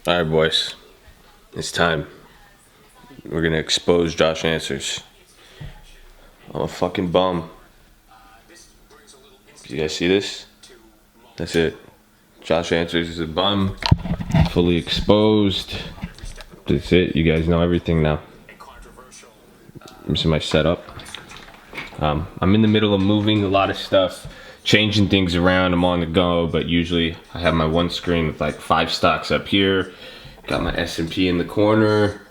All right, boys. It's time. We're gonna expose Josh Answers. I'm a fucking bum. You guys see this? That's it. Josh Answers is a bum. Fully exposed. That's it. You guys know everything now. This is my setup. I'm in the middle of moving a lot of stuff, changing things around. I'm on the go, but usually I have my one screen with like 5 stocks up here. Got my S&P in the corner.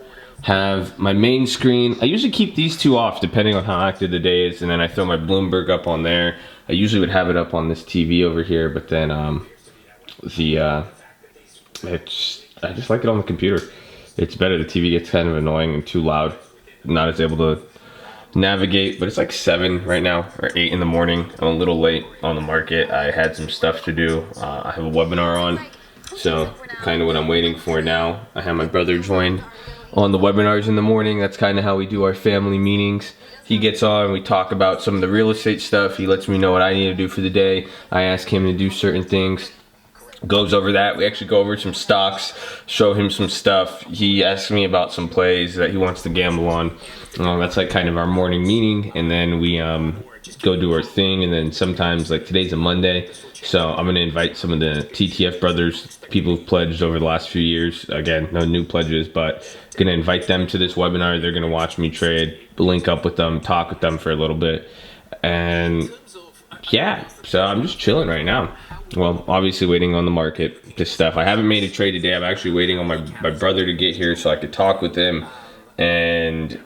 Have my main screen. I usually keep these two off depending on how active the day is, and then I throw my Bloomberg up on there. I usually would have it up on this TV over here, but then I just like it on the computer. It's better. The TV gets kind of annoying and too loud. Not as able to navigate, but it's like 7 right now, or 8 in the morning. I'm a little late on the market. I had some stuff to do. I have a webinar on, so kind of what I'm waiting for now. I have my brother join on the webinars in the morning. That's kind of how we do our family meetings. He gets on, we talk about some of the real estate stuff. He lets me know what I need to do for the day. I ask him to do certain things. Goes over that. We actually go over some stocks, show him some stuff. He asks me about some plays that he wants to gamble on. That's like kind of our morning meeting, and then we go do our thing. And then sometimes, like today's a Monday, so I'm gonna invite some of the TTF brothers, people who've pledged over the last few years. Again, no new pledges, but gonna invite them to this webinar. They're gonna watch me trade, link up with them, talk with them for a little bit, and yeah, so I'm just chilling right now. Well, obviously waiting on the market, this stuff. I haven't made a trade today. I'm actually waiting on my brother to get here so I could talk with him. And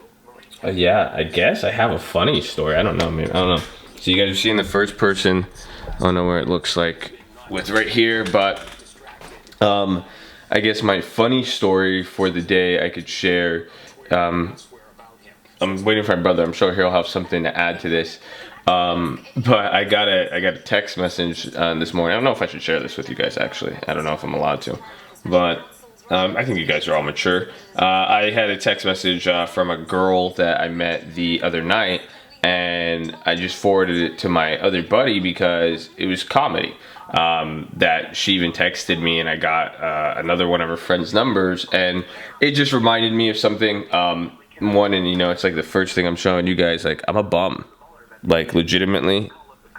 yeah, I guess I have a funny story. I don't know, man. I don't know. So you guys are seeing the first person. I don't know where it looks like with right here, but I guess my funny story for the day I could share. I'm waiting for my brother. I'm sure he'll have something to add to this. But I got a text message this morning. I don't know if I should share this with you guys, actually. I don't know if I'm allowed to, but I think you guys are all mature. I had a text message from a girl that I met the other night, and I just forwarded it to my other buddy because it was comedy. That she even texted me, and I got another one of her friend's numbers, and it just reminded me of something. One, and you know, it's like the first thing I'm showing you guys, like, I'm a bum. Like, legitimately,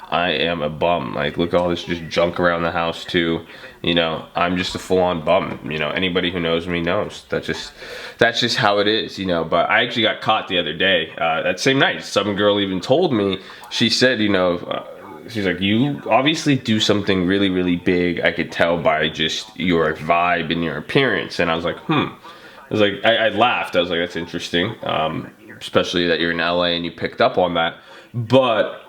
I am a bum. Like, look at all this just junk around the house too. You know, I'm just a full-on bum. You know, anybody who knows me knows. That's just how it is, you know. But I actually got caught the other day. That same night, some girl even told me, she said, you know, she's like, you obviously do something really, really big. I could tell by just your vibe and your appearance. And I was like, I was like, I laughed. I was like, that's interesting. Especially that you're in LA and you picked up on that. But,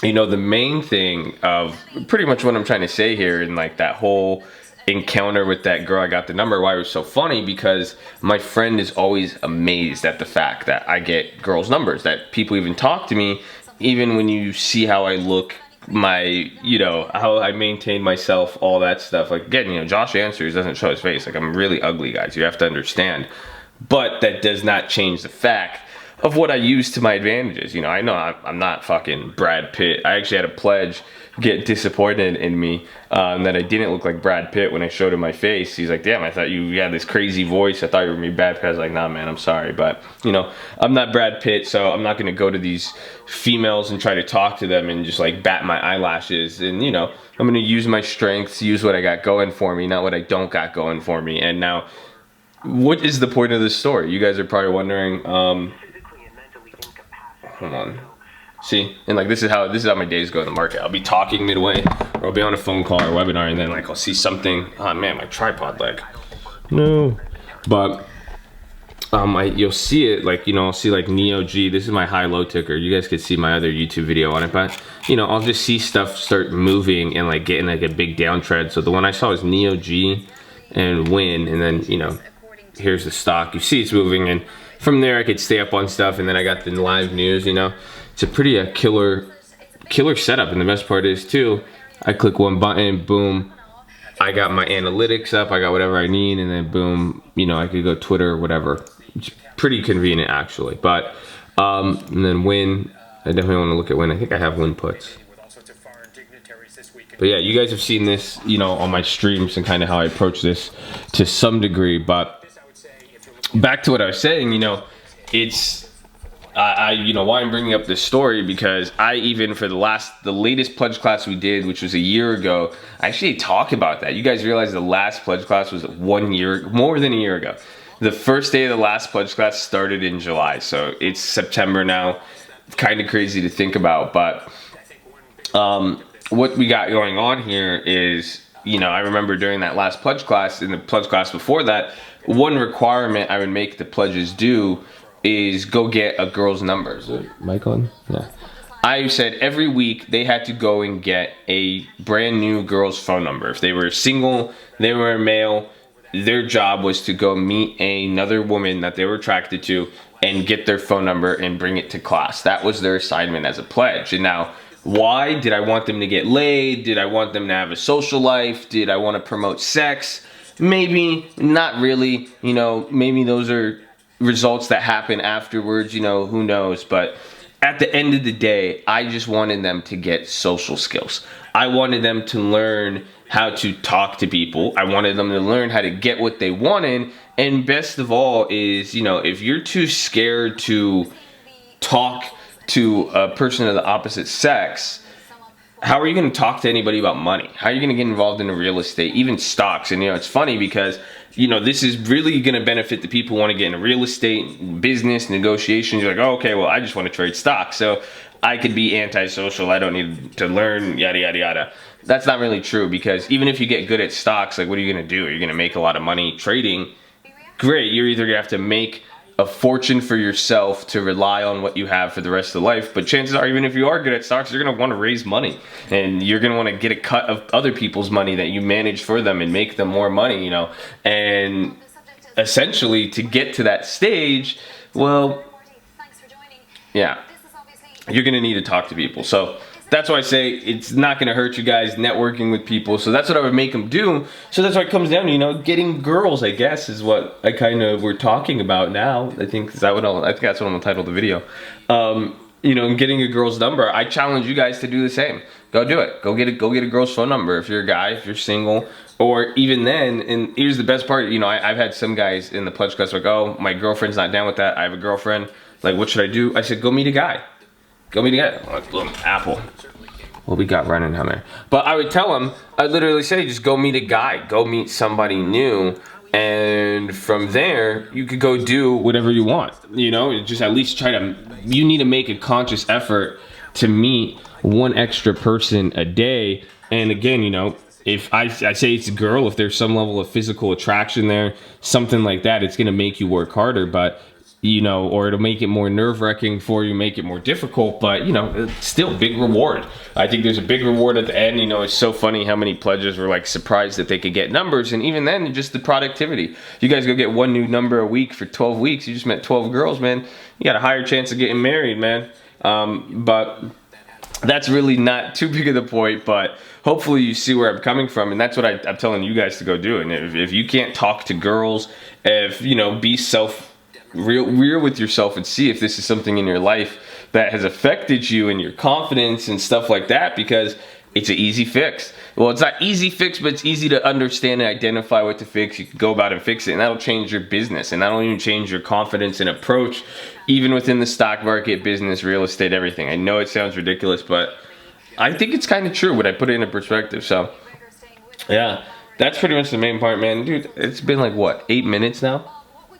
you know, the main thing of pretty much what I'm trying to say here, and like that whole encounter with that girl, I got the number, why it was so funny, because my friend is always amazed at the fact that I get girls' numbers, that people even talk to me, even when you see how I look, my, you know, how I maintain myself, all that stuff. Like, again, you know, Josh Answers doesn't show his face. Like, I'm really ugly, guys. You have to understand. But that does not change the fact of what I use to my advantages. You know I'm not fucking Brad Pitt. I actually had a pledge get disappointed in me that I didn't look like Brad Pitt when I showed him my face. He's like, damn, I thought you had this crazy voice. I thought you were me Brad Pitt. I was like, nah, man, I'm sorry. But, you know, I'm not Brad Pitt, so I'm not going to go to these females and try to talk to them and just like bat my eyelashes. And, you know, I'm going to use my strengths, use what I got going for me, not what I don't got going for me. And now, what is the point of this story? You guys are probably wondering, hold on. See, and like this is how my days go in the market. I'll be talking midway, or I'll be on a phone call or webinar, and then like I'll see something. Oh man, my tripod leg. No, but you'll see it, like, you know, I'll see like Neo G. This is my high-low ticker. You guys could see my other YouTube video on it, but you know, I'll just see stuff start moving and like getting like a big downtrend. So the one I saw was Neo G and Win, and then, you know, here's the stock. You see it's moving, and from there I could stay up on stuff, and then I got the live news. You know, it's a pretty killer setup, and the best part is too, I click one button, boom, I got my analytics up, I got whatever I need, and then boom, you know, I could go Twitter or whatever. It's pretty convenient actually. But and then Win, I definitely want to look at Win. I think I have Win puts. But yeah, you guys have seen this, you know, on my streams and kind of how I approach this to some degree. But back to what I was saying, you know, it's you know, why I'm bringing up this story, because I even for the latest pledge class we did, which was a year ago, I actually talk about that. You guys realize the last pledge class was more than a year ago. The first day of the last pledge class started in July, so it's September now. Kind of crazy to think about, but what we got going on here is, you know, I remember during that last pledge class, in the pledge class before that, one requirement I would make the pledges do is go get a girl's number. Is it mic on? Yeah. I said every week they had to go and get a brand new girl's phone number. If they were single, they were a male, their job was to go meet another woman that they were attracted to and get their phone number and bring it to class. That was their assignment as a pledge. And now, why? Did I want them to get laid? Did I want them to have a social life? Did I want to promote sex? Maybe, not really. You know, maybe those are results that happen afterwards, you know, who knows. But at the end of the day, I just wanted them to get social skills. I wanted them to learn how to talk to people. I wanted them to learn how to get what they wanted. And best of all is, you know, if you're too scared to talk to a person of the opposite sex, how are you going to talk to anybody about money? How are you going to get involved in real estate, even stocks? And, you know, it's funny because, you know, this is really going to benefit the people who want to get into real estate, business, negotiations. You're like, oh, okay, well, I just want to trade stocks, so I could be antisocial. I don't need to learn, yada, yada, yada. That's not really true, because even if you get good at stocks, like, what are you going to do? Are you going to make a lot of money trading? Great, you're either going to have to make a fortune for yourself to rely on what you have for the rest of life, but chances are, even if you are good at stocks, you're going to want to raise money, and you're going to want to get a cut of other people's money that you manage for them and make them more money, you know. And essentially, to get to that stage, well, yeah, you're going to need to talk to people. So that's why I say it's not going to hurt you guys networking with people. So that's what I would make them do. So that's why it comes down to, you know, getting girls, I guess, is what I kind of we're talking about now. I think that's what I'm gonna title the video. You know, getting a girl's number. I challenge you guys to do the same. Go do it. Go get a girl's phone number if you're a guy, if you're single, or even then. And here's the best part. You know, I've had some guys in the pledge class like, oh, my girlfriend's not down with that. I have a girlfriend. Like, what should I do? I said, go meet a guy. Go meet a guy. Oh, boom, Apple. What we got running down there. But I would tell him, I'd literally say, just go meet a guy. Go meet somebody new. And from there, you could go do whatever you want. You know, just at least try to, you need to make a conscious effort to meet one extra person a day. And again, you know, if I say it's a girl, if there's some level of physical attraction there, something like that, it's going to make you work harder. But you know, or it'll make it more nerve-wracking for you, make it more difficult, but, you know, it's still big reward. I think there's a big reward at the end. You know, it's so funny how many pledges were, like, surprised that they could get numbers, and even then, just the productivity. You guys go get one new number a week for 12 weeks, you just met 12 girls, man. You got a higher chance of getting married, man. But that's really not too big of the point, but hopefully you see where I'm coming from, and that's what I'm telling you guys to go do. And if you can't talk to girls, if, you know, be real with yourself and see if this is something in your life that has affected you and your confidence and stuff like that, because it's an easy fix. Well, it's not easy fix, but it's easy to understand and identify what to fix. You can go about and fix it, and that'll change your business, and that'll even change your confidence and approach, even within the stock market, business, real estate, everything. I know it sounds ridiculous, but I think it's kind of true when I put it into perspective. So yeah, that's pretty much the main part, man. Dude, it's been like, what, 8 minutes now?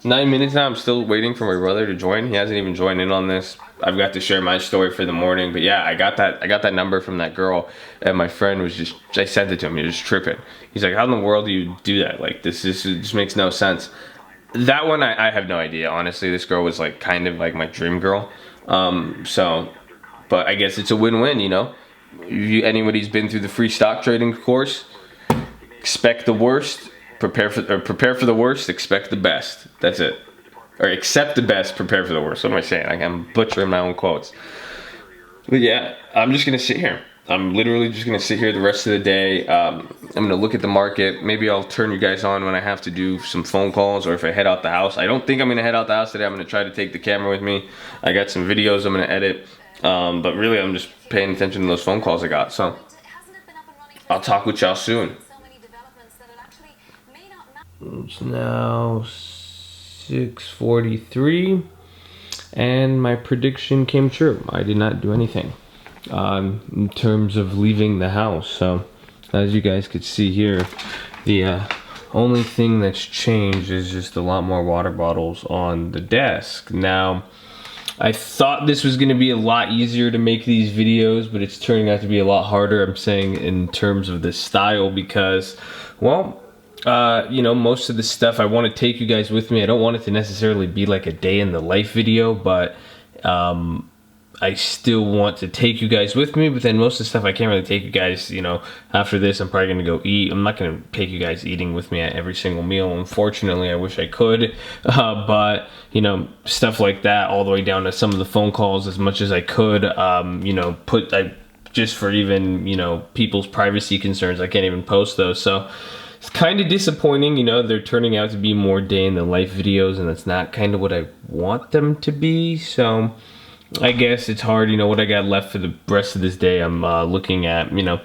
9 minutes now. I'm still waiting for my brother to join. He hasn't even joined in on this. I've got to share my story for the morning. But yeah, I got that number from that girl, and my friend was just, I sent it to him. He was just tripping. He's like, how in the world do you do that? Like, this just makes no sense. That one, I have no idea. Honestly, this girl was like kind of like my dream girl. But I guess it's a win-win, you know. Anybody's been through the free stock trading course, expect the worst. Prepare for the worst, expect the best. That's it. Or accept the best, prepare for the worst. What am I saying? I'm butchering my own quotes. But yeah, I'm just going to sit here. I'm literally just going to sit here the rest of the day. I'm going to look at the market. Maybe I'll turn you guys on when I have to do some phone calls, or if I head out the house. I don't think I'm going to head out the house today. I'm going to try to take the camera with me. I got some videos I'm going to edit. But really, I'm just paying attention to those phone calls I got. So I'll talk with y'all soon. It's now 6:43, and my prediction came true. I did not do anything in terms of leaving the house. So as you guys could see here, the only thing that's changed is just a lot more water bottles on the desk. Now, I thought this was going to be a lot easier to make these videos, but it's turning out to be a lot harder. I'm saying in terms of the style because, well, you know, most of the stuff I want to take you guys with me. I don't want it to necessarily be like a day in the life video, but I still want to take you guys with me. But then most of the stuff I can't really take you guys, you know, after this I'm probably going to go eat. I'm not going to take you guys eating with me at every single meal. Unfortunately, I wish I could. But, you know, stuff like that, all the way down to some of the phone calls as much as I could, you know, just for even, you know, people's privacy concerns, I can't even post those. So it's kind of disappointing, you know, they're turning out to be more day in the life videos, and that's not kind of what I want them to be. So I guess it's hard, you know, what I got left for the rest of this day. I'm looking at, you know,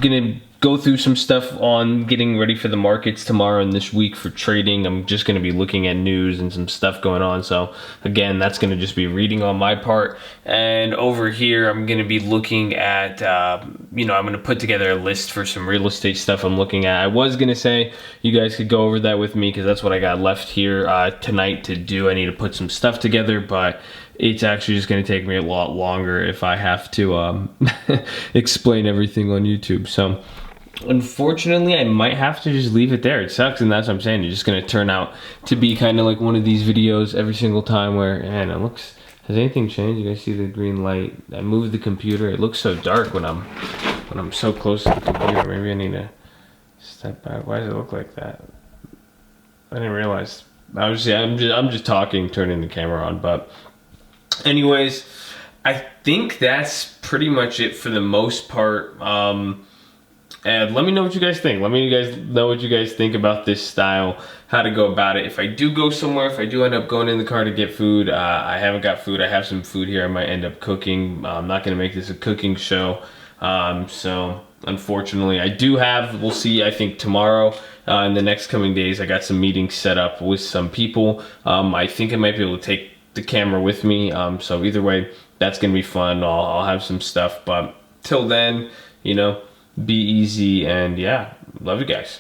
gonna go through some stuff on getting ready for the markets tomorrow and this week for trading. I'm just gonna be looking at news and some stuff going on. So again, that's gonna just be reading on my part. And over here, I'm gonna be looking at, you know, I'm gonna put together a list for some real estate stuff I'm looking at. I was gonna say you guys could go over that with me because that's what I got left here tonight to do. I need to put some stuff together, but it's actually just going to take me a lot longer if I have to explain everything on YouTube. So unfortunately, I might have to just leave it there. It sucks, and that's what I'm saying. It's just going to turn out to be kind of like one of these videos every single time where, man, it looks, has anything changed? You guys see the green light? I moved the computer. It looks so dark when I'm so close to the computer. Maybe I need to step back. Why does it look like that? I didn't realize. I'm just talking, turning the camera on, but anyways, I think that's pretty much it for the most part. And let me know what you guys think. Let me know what you guys think about this style, how to go about it. If I do go somewhere, if I do end up going in the car to get food, I haven't got food. I have some food here I might end up cooking. I'm not gonna make this a cooking show. So unfortunately, I do have, we'll see, I think tomorrow, in the next coming days, I got some meetings set up with some people. I think I might be able to take the camera with me, so either way, that's gonna be fun. I'll have some stuff, but till then, you know, be easy, and yeah, love you guys.